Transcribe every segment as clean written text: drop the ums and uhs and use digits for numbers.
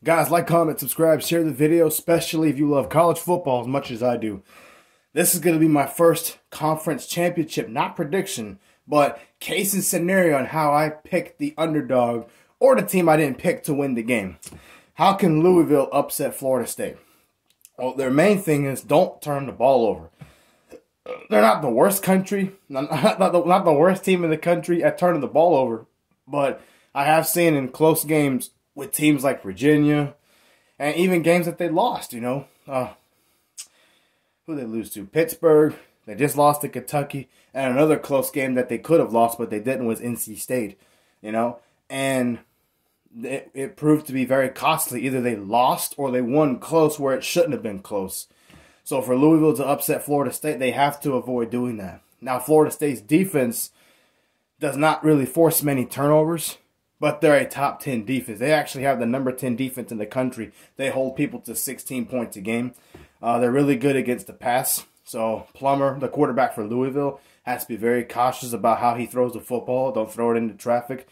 Guys, like, comment, subscribe, share the video, especially if you love college football as much as I do. This is going to be my first conference championship, not prediction, but case and scenario on how I picked the underdog or the team I didn't pick to win the game. How can Louisville upset Florida State? Well, their main thing is don't turn the ball over. They're not the worst country, not the worst team in the country at turning the ball over, but I have seen in close games with teams like Virginia, and even games that they lost, who they lose to? Pittsburgh. They just lost to Kentucky. And another close game that they could have lost, but they didn't, was NC State, And it proved to be very costly. Either they lost or they won close where it shouldn't have been close. So for Louisville to upset Florida State, they have to avoid doing that. Now, Florida State's defense does not really force many turnovers, but they're a top 10 defense. They actually have the number 10 defense in the country. They hold people to 16 points a game. They're really good against the pass. So Plummer, the quarterback for Louisville, has to be very cautious about how he throws the football. Don't throw it into traffic.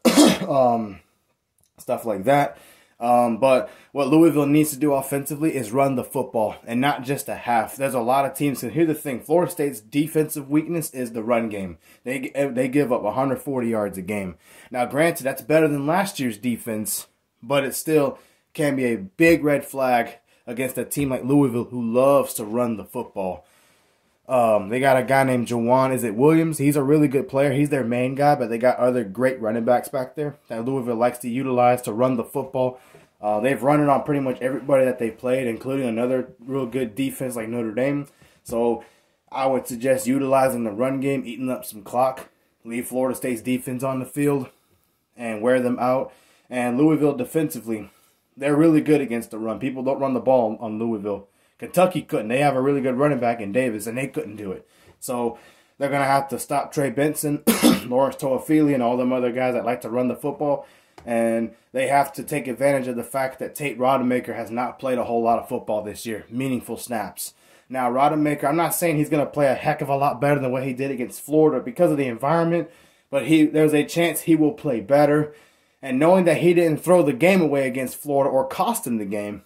Stuff like that. But what Louisville needs to do offensively is run the football and not just a half. There's a lot of teams. And here's the thing. Florida State's defensive weakness is the run game. They give up 140 yards a game. Now, granted, that's better than last year's defense, but it still can be a big red flag against a team like Louisville who loves to run the football. They got a guy named Jawan, Williams? He's a really good player. He's their main guy, but they got other great running backs back there that Louisville likes to utilize to run the football. They've run it on pretty much everybody that they've played, including another real good defense like Notre Dame. So I would suggest utilizing the run game, eating up some clock, leave Florida State's defense on the field, and wear them out. And Louisville defensively, they're really good against the run. People don't run the ball on Louisville. Kentucky couldn't. They have a really good running back in Davis, and they couldn't do it. So they're going to have to stop Trey Benson, Lawrence Toafili, and all them other guys that like to run the football. And they have to take advantage of the fact that Tate Rodemaker has not played a whole lot of football this year, meaningful snaps. Now, Rodemaker, I'm not saying he's going to play a heck of a lot better than what he did against Florida because of the environment, but there's a chance he will play better. And knowing that he didn't throw the game away against Florida or cost him the game,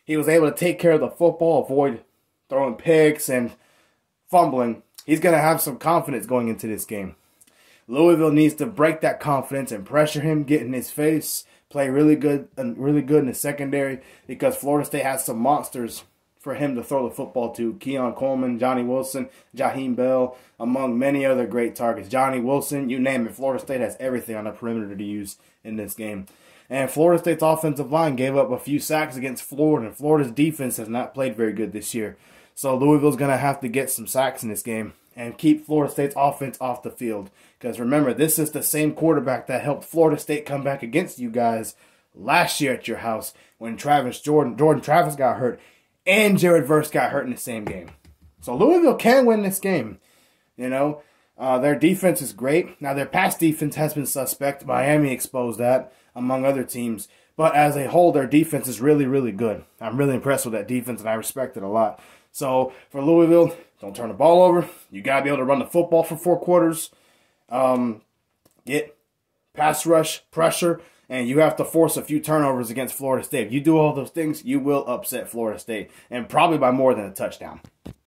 he was able to take care of the football, avoid throwing picks and fumbling. He's going to have some confidence going into this game. Louisville needs to break that confidence and pressure him, get in his face, play really good in the secondary, because Florida State has some monsters for him to throw the football to. Keon Coleman, Johnny Wilson, Jaheim Bell, among many other great targets. Johnny Wilson, you name it. Florida State has everything on the perimeter to use in this game. And Florida State's offensive line gave up a few sacks against Florida, and Florida's defense has not played very good this year. So Louisville's going to have to get some sacks in this game and keep Florida State's offense off the field. Because remember, this is the same quarterback that helped Florida State come back against you guys last year at your house when Jordan Travis got hurt and Jared Verse got hurt in the same game. So Louisville can win this game. Their defense is great. Now, their pass defense has been suspect. Miami exposed that, among other teams. But as a whole, their defense is really, really good. I'm really impressed with that defense, and I respect it a lot. So for Louisville, don't turn the ball over. You got to be able to run the football for 4 quarters. Get pass rush, pressure, and you have to force a few turnovers against Florida State. If you do all those things, you will upset Florida State, and probably by more than a touchdown.